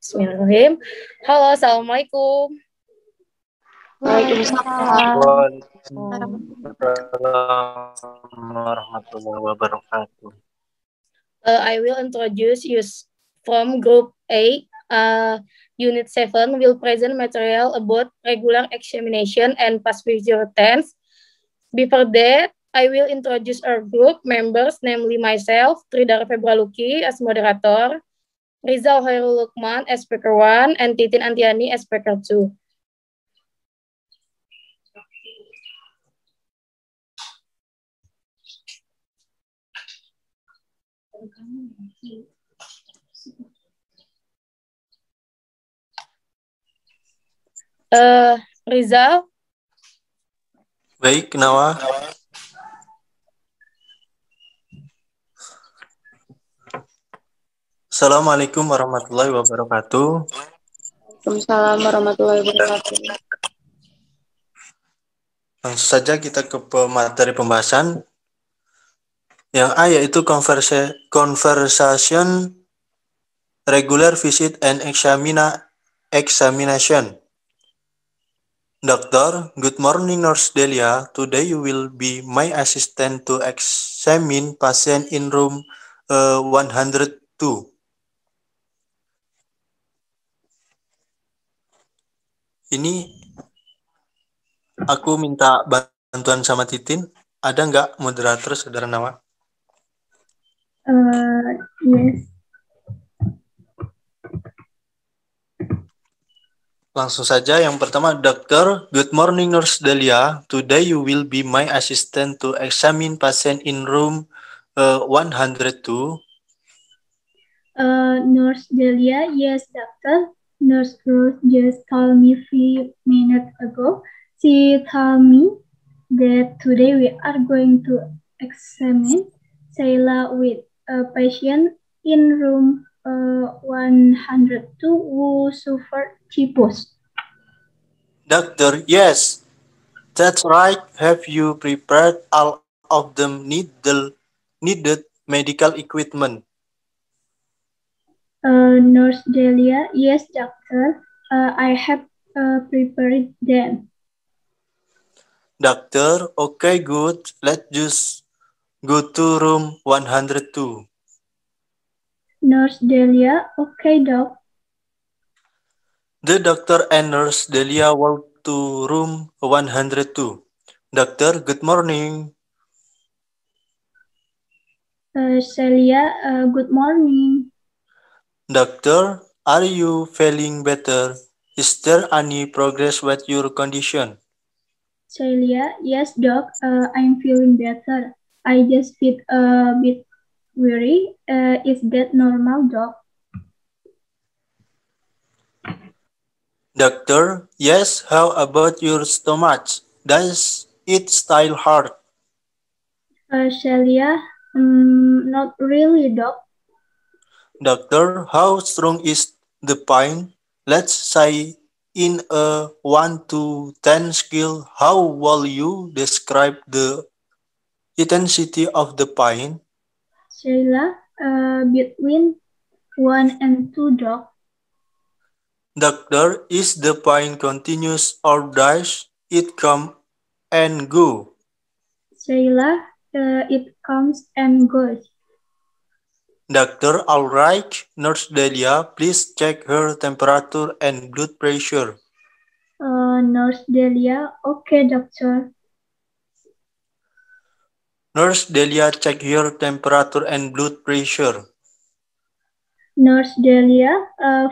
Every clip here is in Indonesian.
Bismillahirrahmanirrahim. Halo, assalamualaikum. Waalaikumsalam. Warahmatullahi wabarakatuh. I will introduce you from Group A. Unit 7 will present material about regular examination and past future tense. Before that, I will introduce our group members, namely myself, Tridhar Febraluki as moderator, Rizal Hairul Lukman as speaker 1, and Titin Antiani as speaker 2. Rizal. Baik, Nawa. Assalamualaikum warahmatullahi wabarakatuh. Waalaikumsalam warahmatullahi wabarakatuh. Langsung saja kita ke materi pembahasan. Yang A yaitu conversation, regular visit and examination. Doctor, good morning Nurse Delia. Today you will be my assistant to examine patient in room 102. Ini aku minta bantuan sama Titin. Ada nggak moderator, Saudara Nawa? Yes. Langsung saja, yang pertama, Doctor, good morning Nurse Delia. Today you will be my assistant to examine patient in room 102. Nurse Delia, yes, doctor. Nurse Rose just told me a few minutes ago. She told me that today we are going to examine Sheila with a patient in room 102 who suffered typhus. Doctor, yes, that's right. Have you prepared all of the needed medical equipment? Nurse Delia, yes, doctor. I have prepared them. Doctor, okay, good. Let's just go to room 102. Nurse Delia, okay, doc. The doctor and Nurse Delia walked to room 102. Doctor, good morning. Celia, good morning. Doctor, are you feeling better? Is there any progress with your condition? Celia, yes, doc. I'm feeling better. I just feel a bit weary. Is that normal, doc? Doctor, yes, how about your stomach? Does it still hurt? Celia, not really, doc. Doctor, how strong is the pain? Let's say in a 1 to 10 scale, how will you describe the intensity of the pain? Celia, between 1 and 2, doc. Doctor, is the pain continuous or does it come and go? Celia, it comes and goes. Doctor, all right. Nurse Delia, please check her temperature and blood pressure. Nurse Delia, okay, doctor. Nurse Delia, check your temperature and blood pressure. Nurse Delia,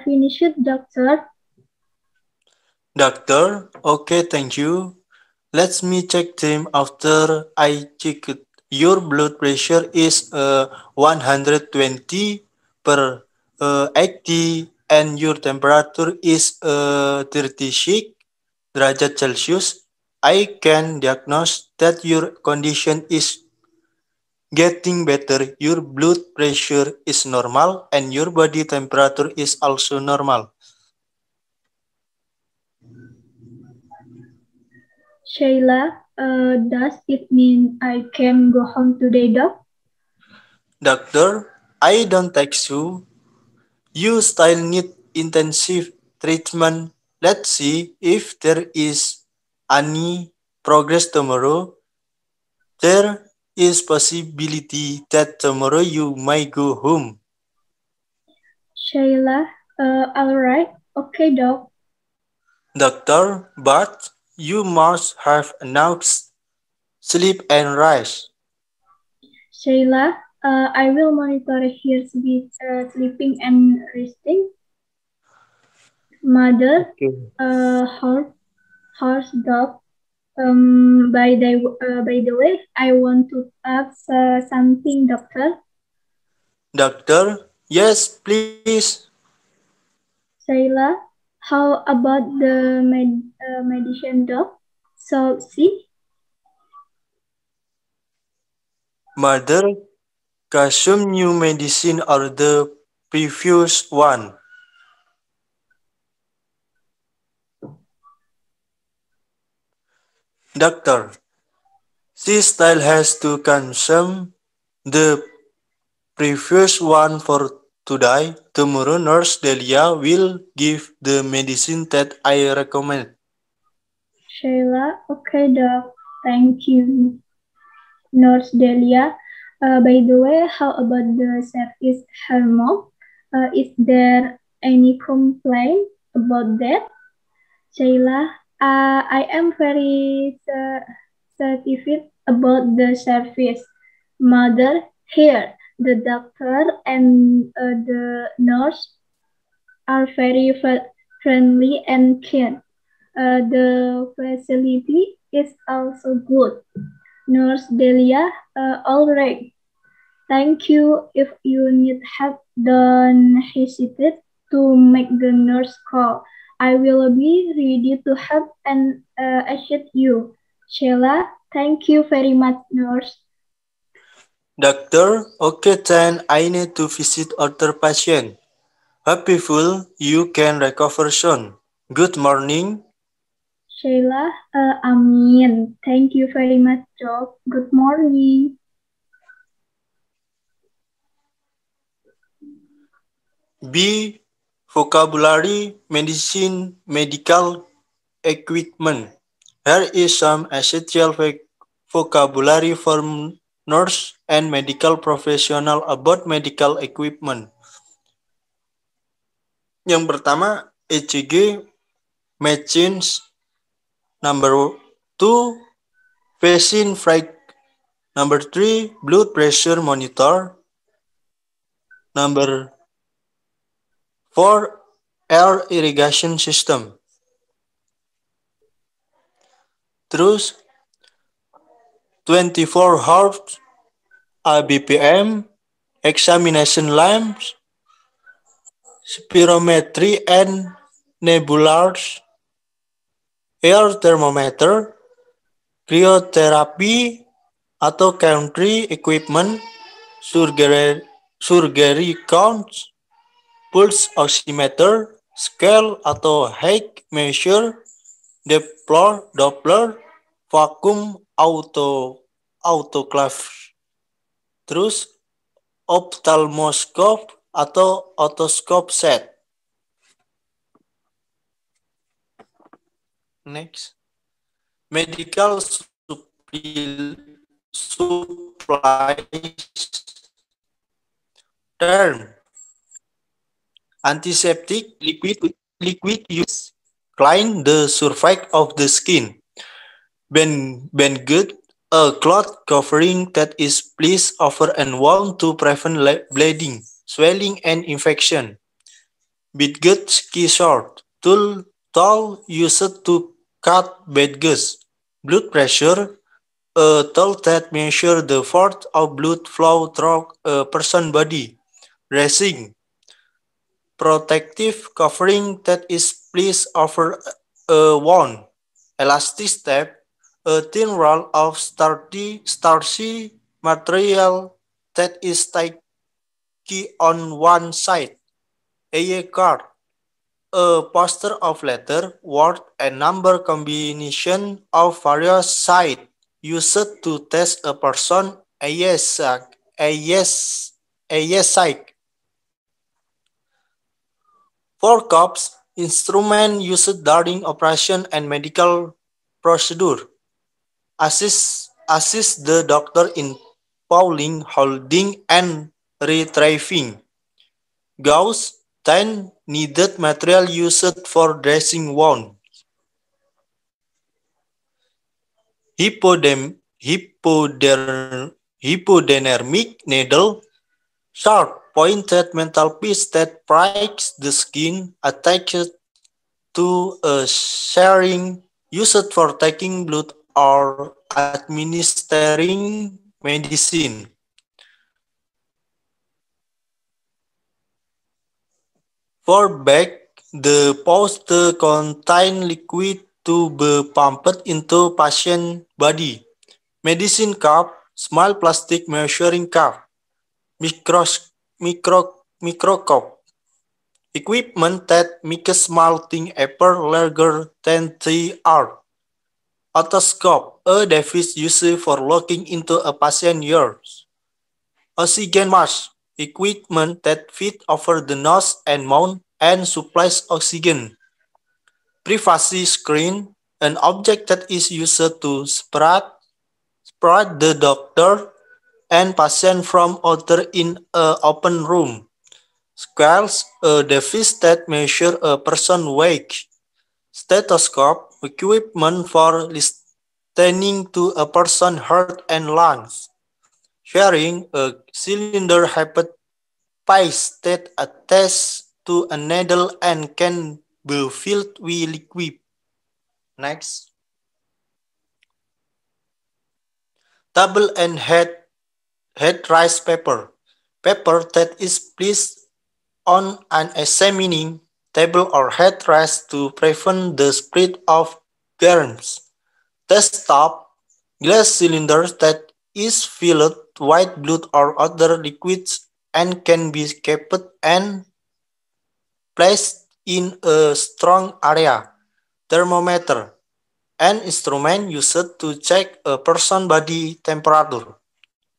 finish it, doctor. Doctor, okay, thank you. Let me check them after I check it. Your blood pressure is 120 per 80 and your temperature is 36 derajat Celsius. I can diagnose that your condition is getting better. Your blood pressure is normal and your body temperature is also normal. Sheila, does it mean I can go home today, doc? Doctor, I don't think so. You still need intensive treatment. Let's see if there is any progress tomorrow. There is possibility that tomorrow you might go home. Sheila, all right. Okay, Doc. Doctor, but you must have enough sleep and rest. Sheila, I will monitor his sleeping and resting. Mother, Okay. horse, dog. By the way, I want to ask something, doctor. Doctor, yes, please. Sheila, how about the medicine, doc? So, see, Mother, consume new medicine or the previous one. Doctor, she still has to consume the previous one for today. Tomorrow, Nurse Delia will give the medicine that I recommend. Sheila, okay, doc. Thank you, Nurse Delia. By the way, how about the service her mom? Is there any complaint about that? Sheila, I am very satisfied about the service. Mother, here, the doctor and the nurse are very friendly and kind. The facility is also good. Nurse Delia, all right. Thank you. If you need help, don't hesitate to make the nurse call. I will be ready to help and assist you. Sheila, thank you very much, nurse. Doctor, okay then I need to visit other patient. Hopefully you can recover soon. Good morning. Sheila, Amin. Thank you very much, Doc. Good morning. B. Vocabulary, medicine, medical equipment. Here is some essential vocabulary for nurse and medical professional about medical equipment. Yang pertama, ECG machines. Number 2, vaccine flight. Number 3, blood pressure monitor. Number 4, air irrigation system. Terus 24 hours ABPM, examination lamps, spirometry and nebulars, air thermometer, cryotherapy atau country equipment, surgery counts, pulse oximeter, scale atau height measure, Doppler, vacuum autoclave. Terus ophthalmoscope atau otoscope set. Next. Medical supplies term. Antiseptic liquid use clean the surface of the skin. Bandage, a cloth covering that is placed over and worn to prevent bleeding, swelling, and infection. Bandage scissors, tool used to cut bandages. Blood pressure, a tool that measures the force of blood flow through a person's body. Dressing, protective covering that is placed over a wound. Elastic tape, a thin roll of starchy material that is sticky on one side. A card, a poster of letter, word, and number combination of various sides used to test a person. A yes, For cops, instrument used during operation and medical procedure. Assist the doctor in pulling, holding, and retrieving. Gauze, then needed material used for dressing wounds. Hypodermic needle, sharp pointed metal piece that pricks the skin attached to a syringe used for taking blood or administering medicine. For bag, the pouch contain liquid to be pumped into patient body. Medicine cup, small plastic measuring cup. Microscope. Equipment that makes small thing appear larger than they are. Otoscope, a device used for looking into a patient's ears. Oxygen mask, equipment that fit over the nose and mouth and supplies oxygen. Privacy screen, an object that is used to separate the doctor and patient from others in an open room. Scales, a device that measures a person's weight. Stethoscope, equipment for listening to a person's heart and lungs. Sharing, a cylinder piece that attaches to a needle and can be filled with liquid. Next. Table and headrest paper. Paper that is placed on an examining table or headrest to prevent the spread of germs. Test top, glass cylinder that is filled with white blood or other liquids and can be kept and placed in a strong area. Thermometer, an instrument used to check a person's body temperature.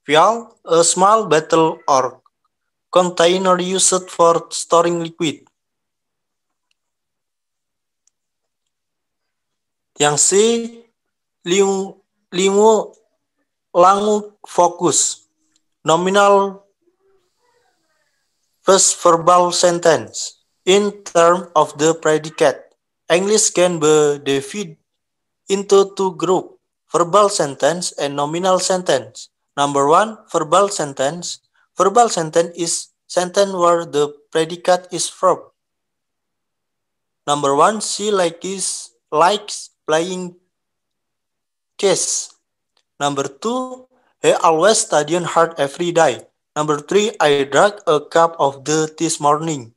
Vial, a small bottle or container used for storing liquid. Yang C, langu fokus. Nominal first verbal sentence. In terms of the predicate, English can be divided into two groups, verbal sentence and nominal sentence. Number one, verbal sentence. Verbal sentence is sentence where the predicate is verb. Number one, she likes playing chess. Number two, he always studying hard every day. Number three, I drank a cup of tea this morning.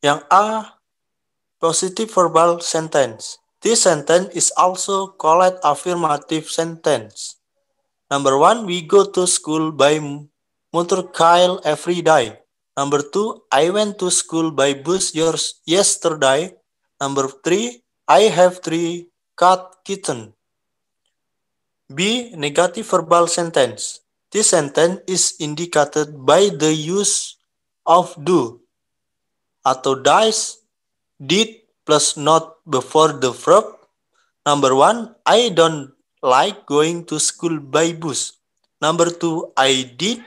Yang A, positive verbal sentence. This sentence is also called affirmative sentence. Number one, we go to school by motorcycle every day. Number two, I went to school by bus yesterday. Number three, I have 3 kittens. B, negative verbal sentence. This sentence is indicated by the use of do atau dies, did plus not before the verb. Number one, I don't like going to school by bus. Number two, I did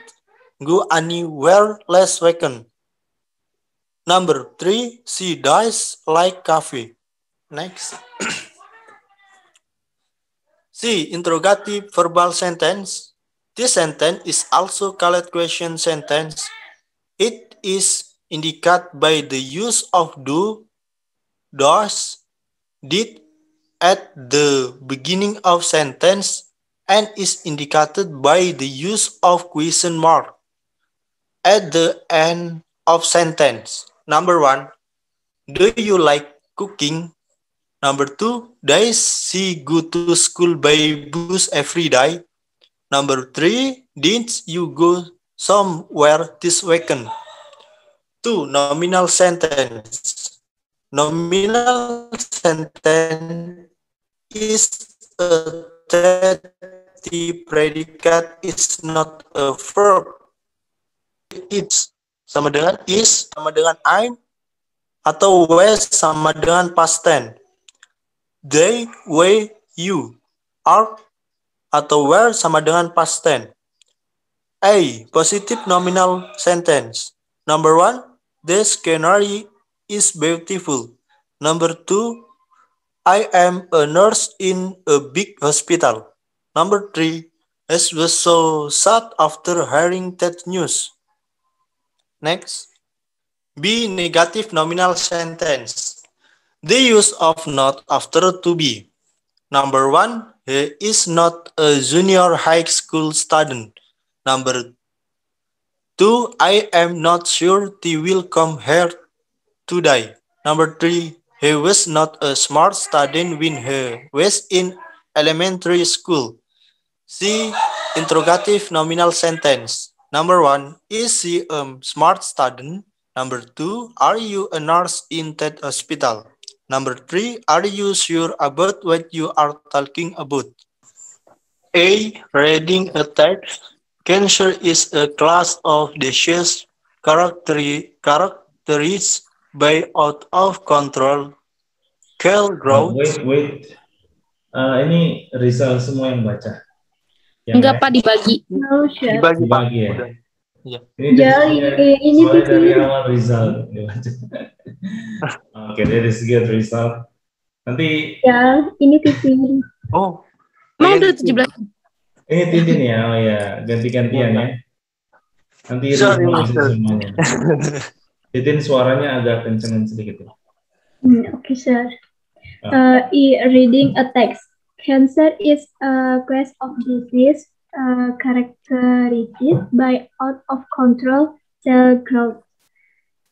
go anywhere last weekend. Number three, she does like coffee. Next. C, interrogative verbal sentence. This sentence is also called question sentence. It is indicated by the use of do, does, did at the beginning of sentence and is indicated by the use of question mark at the end of sentence. Number one, do you like cooking? Number two, does she go to school by bus every day? Number three, did you go somewhere this weekend? 2. Nominal sentence. Nominal sentence is a that the predicate is not a verb. It's sama dengan is, sama dengan I'm, atau were sama dengan past tense. They, we, you, are, atau were sama dengan past tense. A. Positive nominal sentence. Number 1. The scenery is beautiful. Number 2. I am a nurse in a big hospital. Number 3. I was so sad after hearing that news. Next. B. Negative nominal sentence. The use of not after to be. Number 1. He is not a junior high school student. Number 2. I am not sure he will come here today. Number 3. He was not a smart student when he was in elementary school. C. Interrogative nominal sentence. Number 1. Is he a smart student? Number 2. Are you a nurse in that hospital? Number 3. Are you sure about what you are talking about? A. Reading a text. Cancer is a class of disease characterized by out of control cell growth. Wait. Ini Rizal semua yang baca. Enggak, Pak, dibagi. No, Chef. Dibagi, ya. Udah. Iya. Ini dari awal Rizal. Oke, that is good Rizal. Nanti Ya, ini Titin. Oh. Emang udah 17. ini Titin ya, oh ya, ganti-gantian ya. Nanti Rizal bisa semuanya. Titin suaranya agak kenceng sedikit ya. Okay, sir. Reading a text. Cancer is a class of disease characterized by out of control cell growth.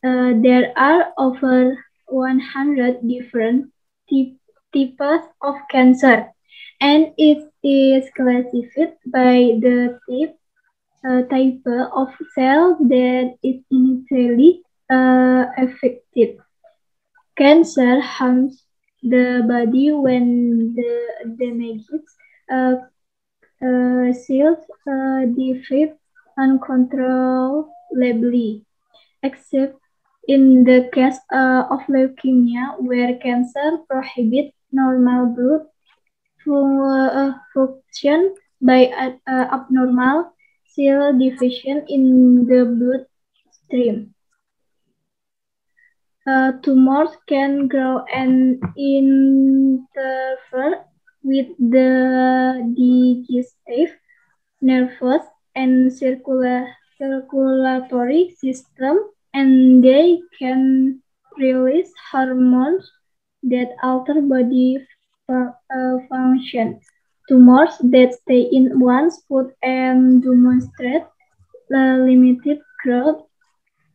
There are over 100 different types of cancer, and it is classified by the type of cell that is initially affected. Cancer harms the body when the damaged cells divide uncontrollably, except in the case of leukemia, where cancer prohibits normal blood function by abnormal cell division in the bloodstream. Tumors can grow and interfere with the digestive, nervous, and circulatory system, and they can release hormones that alter body function. Tumors that stay in one's food and demonstrate limited growth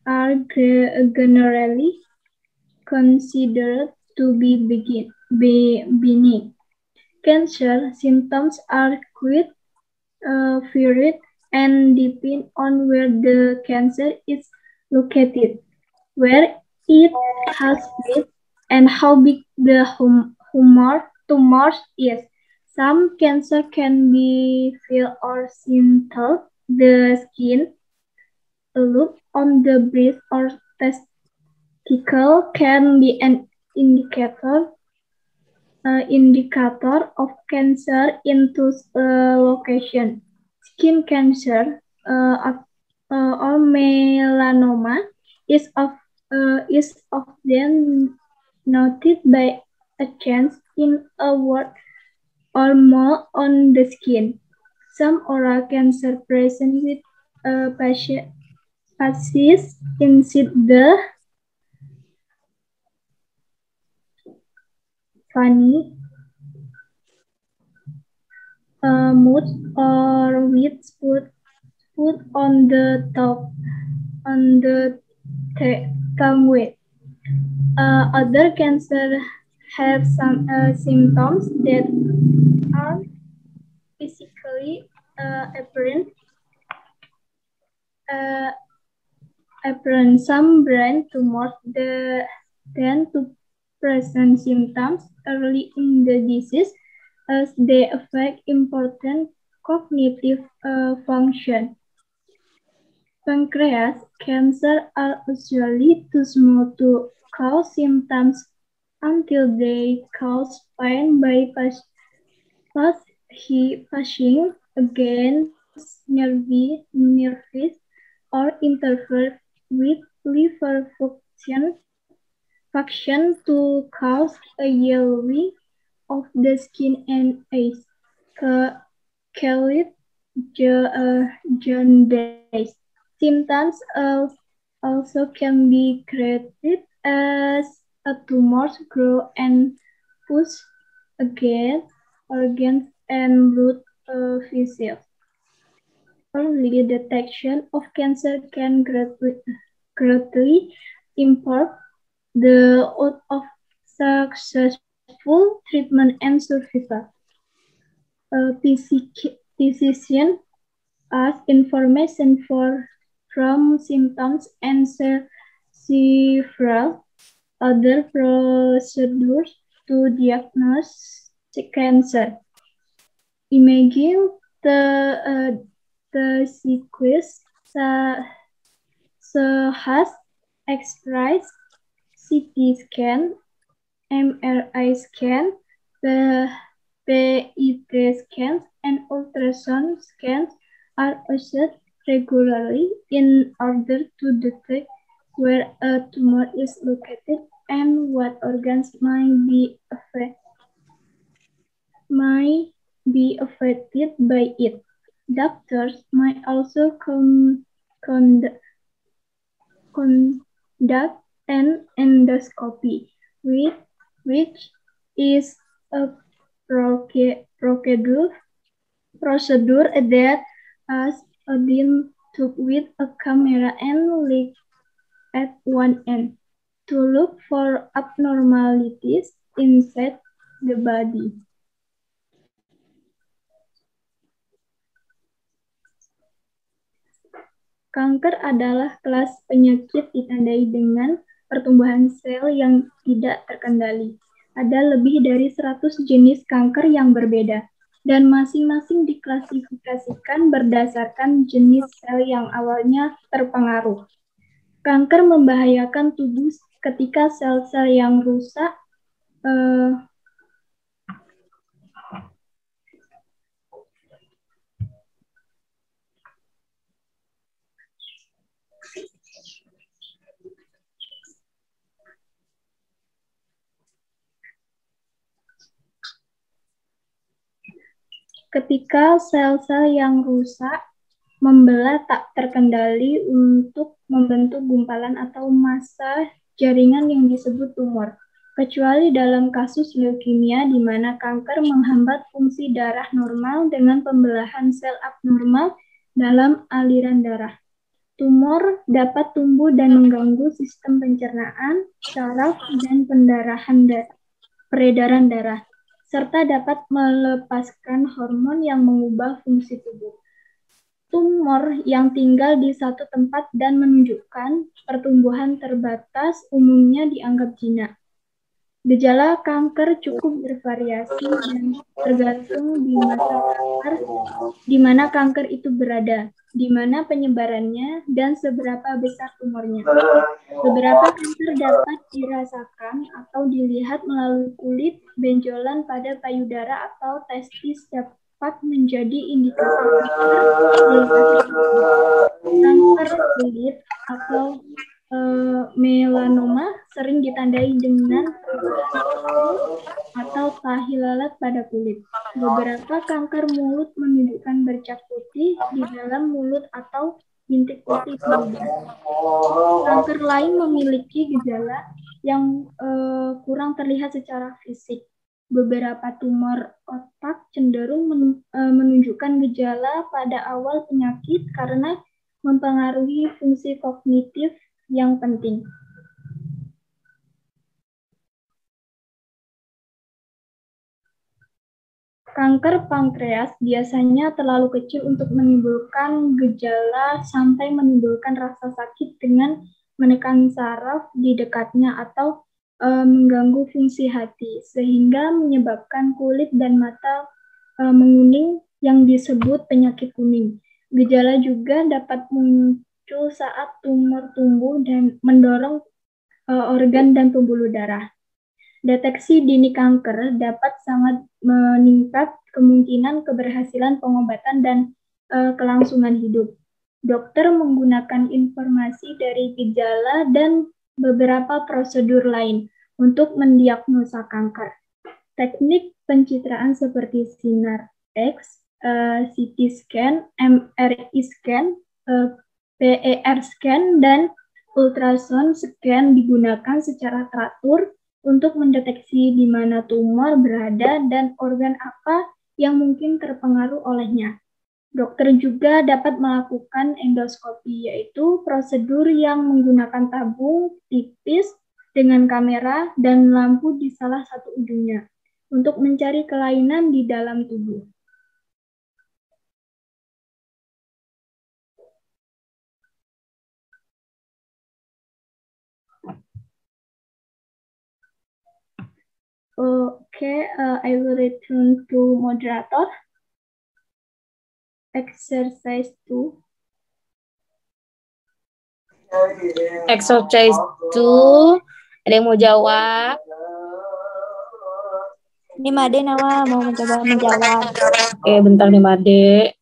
are generally considered to be benign. Cancer symptoms are quite varied and depend on where the cancer is located, where it has spread, and how big the tumor is. Some cancer can be felt or seen through the skin. A look on the breast or testicle can be an indicator of cancer into location. Skin cancer or melanoma is often noted by a change in a wart or mole on the skin. Some oral cancer present with patients inside the funny mouth or with put on the top on the tongue with. Other cancer have some symptoms that are physically apparent. Some brain tumors tend to present symptoms early in the disease as they affect important cognitive function. Pancreas cancer are usually too small to cause symptoms until they cause pain by pushing against nerves or interfere with liver function to cause a yellowing of the skin and eyes. Called jaundice. Symptoms also can be created as a tumors grow and push against organs and blood vessels. Early detection of cancer can greatly improve the odds of successful treatment and survival. Physicians ask information from symptoms and several other procedures to diagnose cancer. Imaging the sequence has X-rays, CT scan, MRI scan, PET scans, and ultrasound scans are used regularly in order to detect where a tumor is located and what organs might be affected by it. Doctors might also conduct an endoscopy, which is a procedure that has a thin tube with a camera and lead at one end to look for abnormalities inside the body. Kanker adalah kelas penyakit ditandai dengan pertumbuhan sel yang tidak terkendali. Ada lebih dari 100 jenis kanker yang berbeda, dan masing-masing diklasifikasikan berdasarkan jenis sel yang awalnya terpengaruh. Kanker membahayakan tubuh ketika sel-sel yang rusak membelah tak terkendali untuk membentuk gumpalan atau massa jaringan yang disebut tumor, kecuali dalam kasus leukemia di mana kanker menghambat fungsi darah normal dengan pembelahan sel abnormal dalam aliran darah. Tumor dapat tumbuh dan mengganggu sistem pencernaan, saraf, dan peredaran darah, serta dapat melepaskan hormon yang mengubah fungsi tubuh. Tumor yang tinggal di satu tempat dan menunjukkan pertumbuhan terbatas umumnya dianggap jinak. Gejala kanker cukup bervariasi dan tergantung di mana kanker itu berada, di mana penyebarannya, dan seberapa besar tumornya. Beberapa kanker dapat dirasakan atau dilihat melalui kulit, benjolan pada payudara atau testis dapat menjadi indikator kanker kulit atau melanoma sering ditandai dengan atau tahi lalat pada kulit. Beberapa kanker mulut menunjukkan bercak putih di dalam mulut atau bintik putih di lidah. Kanker lain memiliki gejala yang kurang terlihat secara fisik. Beberapa tumor otak cenderung menunjukkan gejala pada awal penyakit karena mempengaruhi fungsi kognitif yang penting. Kanker pankreas biasanya terlalu kecil untuk menimbulkan gejala sampai menimbulkan rasa sakit dengan menekan saraf di dekatnya atau mengganggu fungsi hati, sehingga menyebabkan kulit dan mata menguning yang disebut penyakit kuning. Gejala juga dapat muncul saat tumor tumbuh dan mendorong organ dan pembuluh darah. Deteksi dini kanker dapat sangat meningkat kemungkinan keberhasilan pengobatan dan kelangsungan hidup. Dokter menggunakan informasi dari gejala dan beberapa prosedur lain untuk mendiagnosa kanker. Teknik pencitraan seperti sinar X, CT scan, MRI scan, PER scan, dan ultrasound scan digunakan secara teratur untuk mendeteksi di mana tumor berada dan organ apa yang mungkin terpengaruh olehnya. Dokter juga dapat melakukan endoskopi, yaitu prosedur yang menggunakan tabung tipis dengan kamera dan lampu di salah satu ujungnya untuk mencari kelainan di dalam tubuh. Okay, I will return to moderator. Exercise 2. Exercise 2. Ada yang mau jawab? Ini Made Nawa mau mencoba menjawab. Oke, bentar nih Made.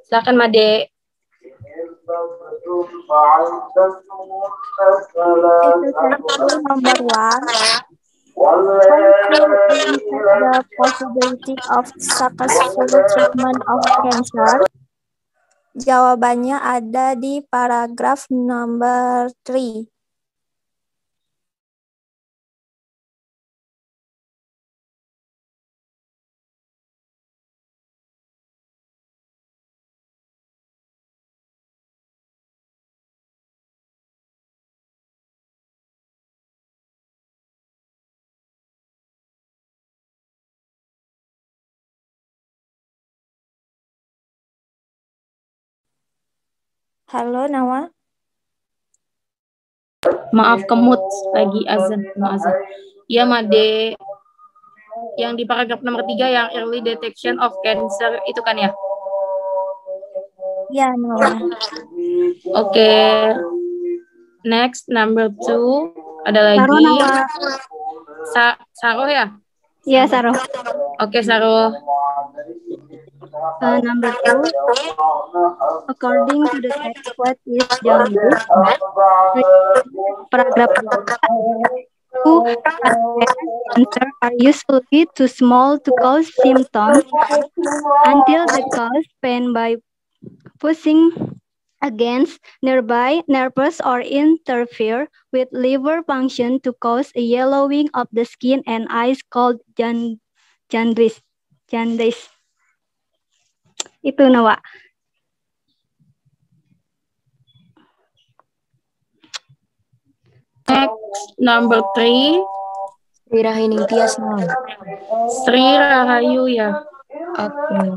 Silakan Made. Exercise number 1. The possibility of successful treatment of cancer. Jawabannya ada di paragraf number 3. Halo Nawa. Maaf kemut lagi azan. Ya Made. Yang di paragraf nomor 3 yang early detection of cancer itu kan ya? Ya Nawa. Oke. Next number 2 ada lagi. Saroh Nawa. Saroh ya? Iya Saroh. Oke Saroh. Number 2. According to the text, what is jaundice? Paragraph 2. Cancer are usually too small to cause symptoms until they cause pain by pushing against nearby nerves or interfere with liver function to cause a yellowing of the skin and eyes called jaundice. Itu Nawa. Next, number 3. Sri Rahayu Tias Nawa. Sri Rahayu ya.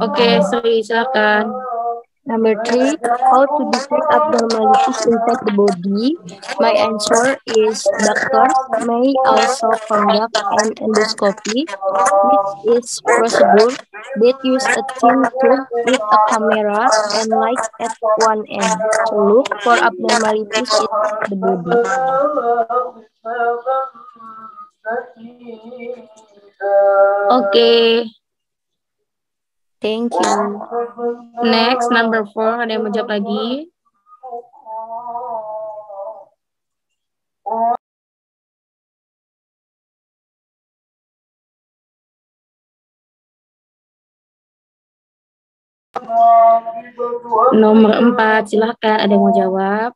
Oke, Sri silakan. Number 3, how to detect abnormalities inside the body? My answer is doctors may also conduct an endoscopy, which is procedure that use a thin tube with a camera and light at one end to look for abnormalities inside the body. Oke. Thank you. Next, number 4. Ada yang mau jawab lagi? Nomor 4, silahkan. Ada yang mau jawab?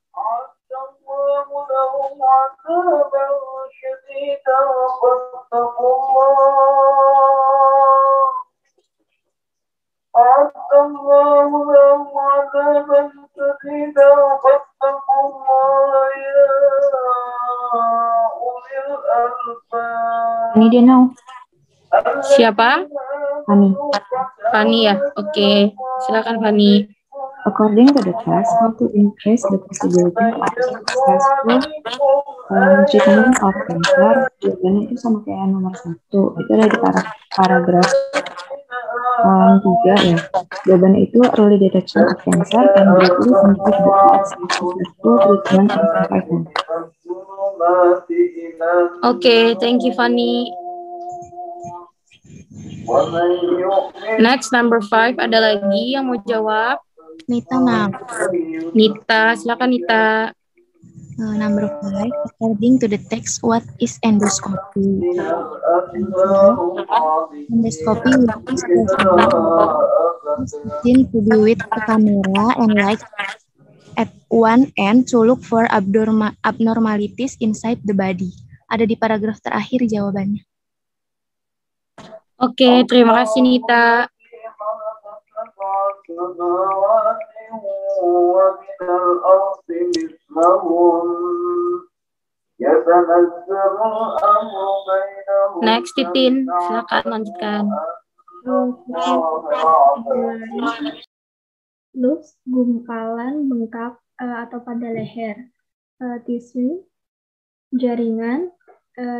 Ini dia now. Siapa? Fani ya? Oke. Silakan Fani. According to the test, how to increase the possibility of successful treatment of cancer, jawabannya itu sama kayak nomor 1. Itu ada di paragraf 3 ya. Jawabannya itu early detection of cancer and greatly improve the odds of successful treatment and survival. Okay, thank you, Fanny. Next, number 5. Ada lagi yang mau jawab? Nita, ma'am. Nita, silakan Nita. Number 5, according to the text, what is endoscopy? Endoscopy is the machine to be with a camera and light at one end to look for abnormalities inside the body. Ada di paragraf terakhir jawabannya. Oke, terima kasih Nita. Next, Titin, silakan lanjutkan. Loops, gumpalan, bengkak atau pada leher. Tisu, jaringan,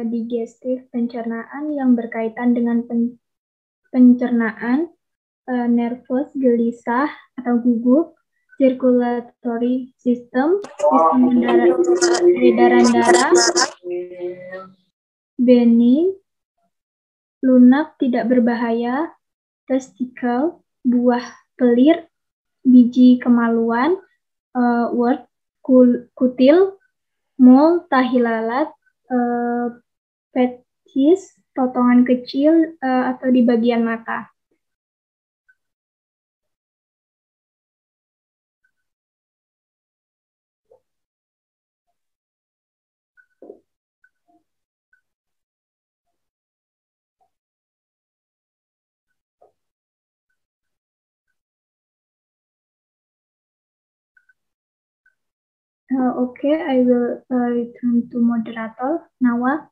digestif, pencernaan yang berkaitan dengan pencernaan, nervous, gelisah atau gugup, circulatory system, sistem peredaran darah, benign, lunak tidak berbahaya, testicle, buah pelir, biji kemaluan, wort, kutil, mole, tahi lalat, petis, potongan kecil atau di bagian mata. Okay, I will return to moderator, Nawa.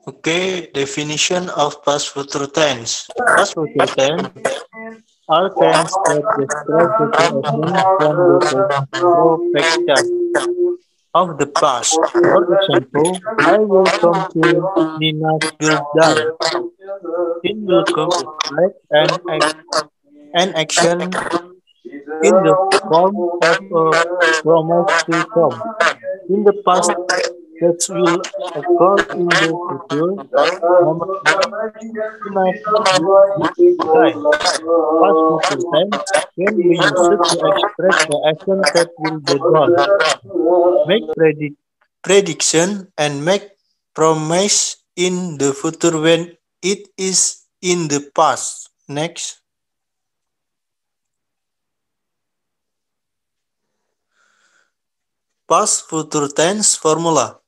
Okay, definition of past future tense. Past future tense are tense that describe situation from the perspective of the past. For example, I will come to Nina's birthday. It will come like an action in the form of a promise to come. In the past, that will occur in the future. Number 1, past future tense can be used to express the action that will be done. Make prediction and make promise in the future when it is in the past. Next. Past future tense formula.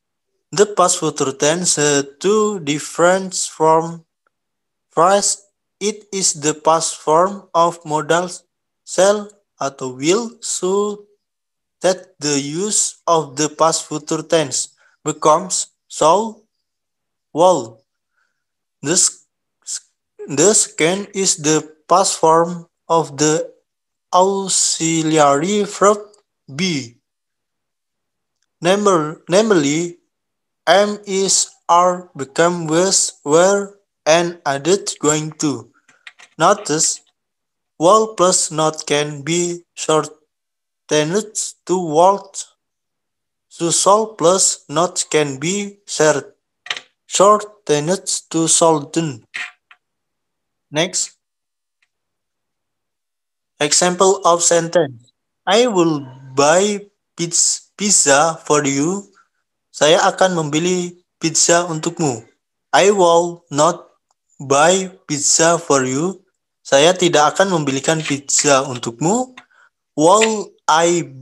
The past future tense has two different forms. First, it is the past form of modal shall atau will, so that the use of the past future tense becomes shall, will. The second is the past form of the auxiliary verb be. Namely, am, is, are become was, were, and added going to. Notice, will plus not can be shortened to would. So shall plus not can be shortened to shouldn't. Next. Example of sentence. I will buy pizza for you. Saya akan membeli pizza untukmu. I will not buy pizza for you. Saya tidak akan membelikan pizza untukmu. Will I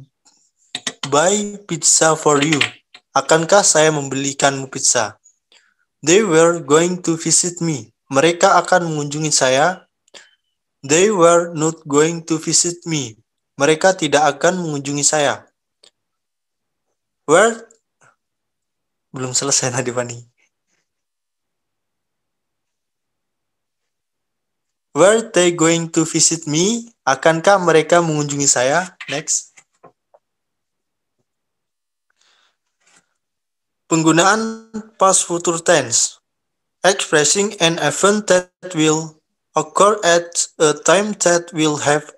buy pizza for you? Akankah saya membelikanmu pizza? They were going to visit me. Mereka akan mengunjungi saya. They were not going to visit me. Mereka tidak akan mengunjungi saya. Where? Belum selesai tadi, Fani. Were they going to visit me? Akankah mereka mengunjungi saya? Next. Penggunaan past future tense. Expressing an event that will occur at a time that will have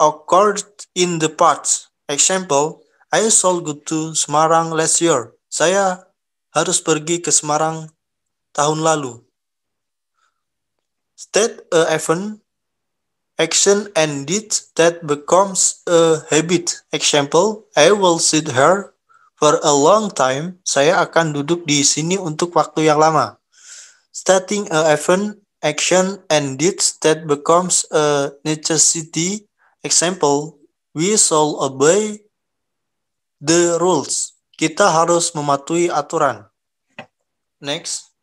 occurred in the past. Example, I shall go to Semarang last year. Saya harus pergi ke Semarang tahun lalu. State a event, action, and deed that becomes a habit. Example, I will sit here for a long time. Saya akan duduk di sini untuk waktu yang lama. Stating a event, action, and deeds that becomes a necessity. Example, we shall obey the rules. Kita harus mematuhi aturan. Next.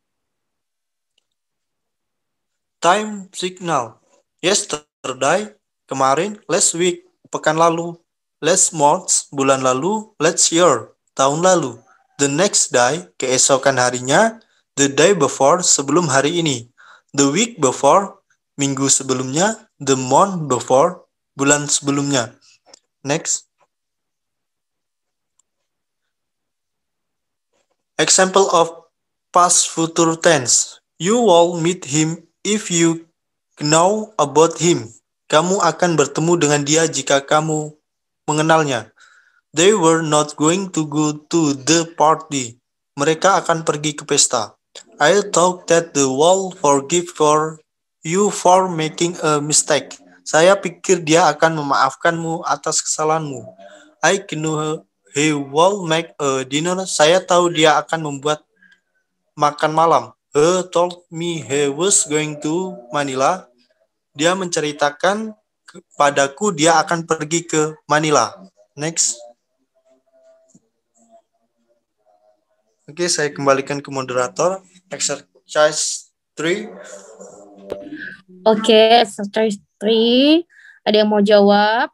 Time signal. Yesterday, kemarin. Last week, pekan lalu. Last month, bulan lalu. Last year, tahun lalu. The next day, keesokan harinya. The day before, sebelum hari ini. The week before, minggu sebelumnya. The month before, bulan sebelumnya. Next. Example of past future tense. You will meet him if you know about him. Kamu akan bertemu dengan dia jika kamu mengenalnya. They were not going to go to the party. Mereka akan pergi ke pesta. I thought that the world forgive for you for making a mistake. Saya pikir dia akan memaafkanmu atas kesalahanmu. I knew he will make a dinner. Saya tahu dia akan membuat makan malam. He told me he was going to Manila. Dia menceritakan padaku dia akan pergi ke Manila. Next. Oke, saya kembalikan ke moderator. Exercise 3. Oke, exercise 3. Ada yang mau jawab?